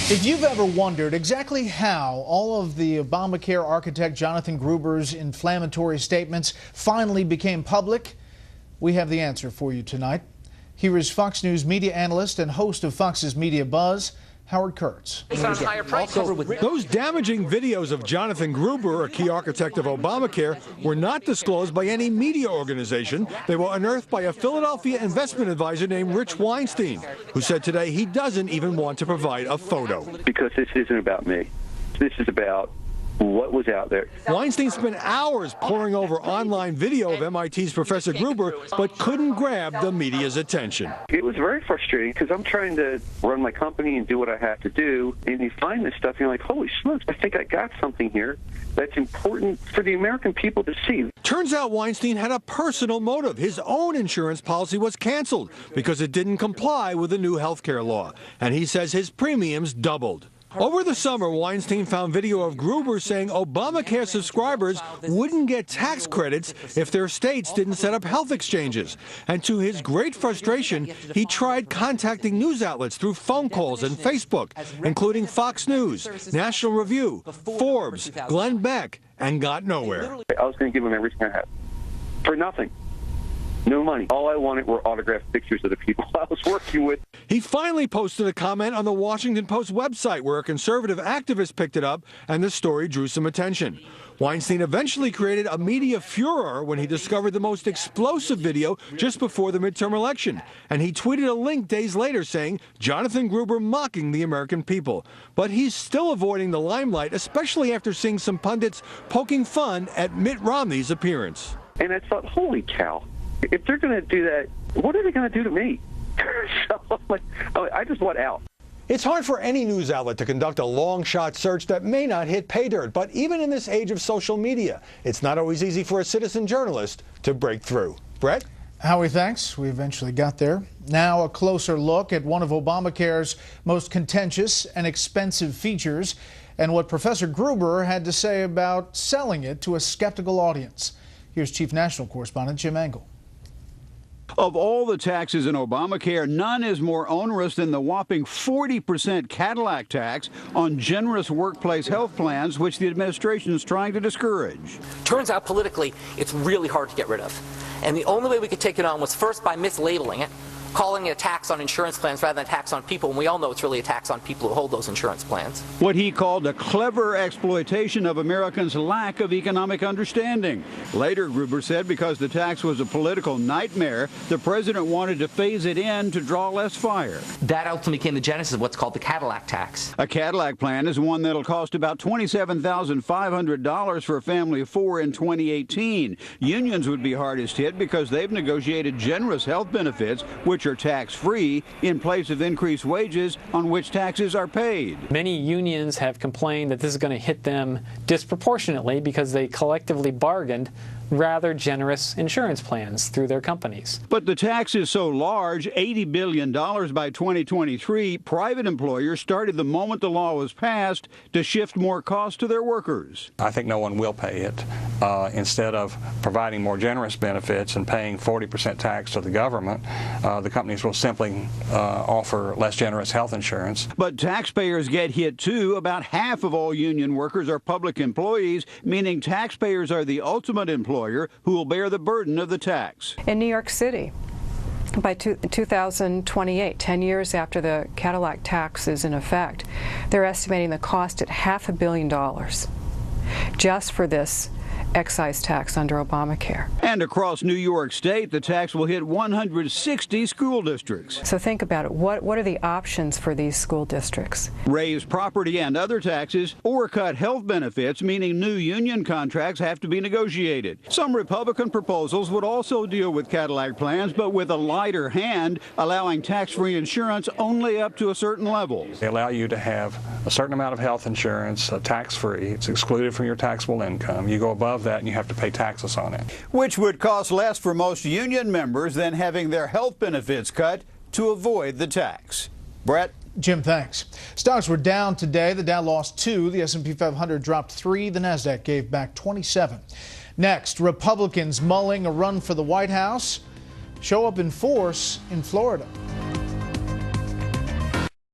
If you've ever wondered exactly how all of the Obamacare architect Jonathan Gruber's inflammatory statements finally became public, we have the answer for you tonight. Here is Fox News media analyst and host of Fox's Media Buzz, Howard Kurtz. Those damaging videos of Jonathan Gruber, a key architect of Obamacare, were not disclosed by any media organization. They were unearthed by a Philadelphia investment advisor named Rich Weinstein, who said today he doesn't even want to provide a photo. Because this isn't about me. This is about what was out there. Weinstein spent hours poring over online video of MIT's Professor Gruber, but couldn't grab the media's attention. It was very frustrating because I'm trying to run my company and do what I have to do, and you find this stuff and you're like, holy smokes, I think I got something here that's important for the American people to see. Turns out Weinstein had a personal motive. His own insurance policy was canceled because it didn't comply with the new health care law, and he says his premiums doubled. Over the summer, Weinstein found video of Gruber saying Obamacare subscribers wouldn't get tax credits if their states didn't set up health exchanges. And to his great frustration, he tried contacting news outlets through phone calls and Facebook, including Fox News, National Review, Forbes, Glenn Beck, and got nowhere. I was going to give him everything I had for nothing. No money. All I wanted were autographed pictures of the people I was working with. He finally posted a comment on the Washington Post website where a conservative activist picked it up, and the story drew some attention. Weinstein eventually created a media furor when he discovered the most explosive video just before the midterm election. And he tweeted a link days later saying, Jonathan Gruber mocking the American people. But he's still avoiding the limelight, especially after seeing some pundits poking fun at Mitt Romney's appearance. And I thought, holy cow. If they're going to do that, what are they going to do to me? So I just want out. It's hard for any news outlet to conduct a long-shot search that may not hit pay dirt, but even in this age of social media, it's not always easy for a citizen journalist to break through. Brett? Howie, thanks. We eventually got there. Now a closer look at one of Obamacare's most contentious and expensive features and what Professor Gruber had to say about selling it to a skeptical audience. Here's Chief National Correspondent Jim Engel. Of all the taxes in Obamacare, none is more onerous than the whopping 40% Cadillac tax on generous workplace health plans, which the administration is trying to discourage. Turns out politically, it's really hard to get rid of. And the only way we could take it on was first by mislabeling it, calling it a tax on insurance plans rather than a tax on people, and we all know it's really a tax on people who hold those insurance plans. What he called a clever exploitation of Americans' lack of economic understanding. Later, Gruber said because the tax was a political nightmare, the president wanted to phase it in to draw less fire. That ultimately became the genesis of what's called the Cadillac tax. A Cadillac plan is one that'll cost about $27,500 for a family of four in 2018. Unions would be hardest hit because they've negotiated generous health benefits, which are tax-free, in place of increased wages on which taxes are paid. Many unions have complained that this is going to hit them disproportionately because they collectively bargained rather generous insurance plans through their companies. But the tax is so large, $80 billion by 2023, private employers started the moment the law was passed to shift more costs to their workers. I think no one will pay it. Instead of providing more generous benefits and paying 40% tax to the government, the companies will simply offer less generous health insurance. But taxpayers get hit too. About half of all union workers are public employees, meaning taxpayers are the ultimate employer who will bear the burden of the tax. In New York City, by 2028, 10 years after the Cadillac tax is in effect, they're estimating the cost at $500 million just for this excise tax under Obamacare. And across New York State, the tax will hit 160 school districts. So think about it. What are the options for these school districts? Raise property and other taxes or cut health benefits, meaning new union contracts have to be negotiated. Some Republican proposals would also deal with Cadillac plans, but with a lighter hand, allowing tax-free insurance only up to a certain level. They allow you to have a certain amount of health insurance tax-free. It's excluded from your taxable income. You go above that and you have to pay taxes on it. Which would cost less for most union members than having their health benefits cut to avoid the tax. Brett? Jim, thanks. Stocks were down today. The Dow lost 2. The S&P 500 dropped 3. The Nasdaq gave back 27. Next, Republicans mulling a run for the White House show up in force in Florida.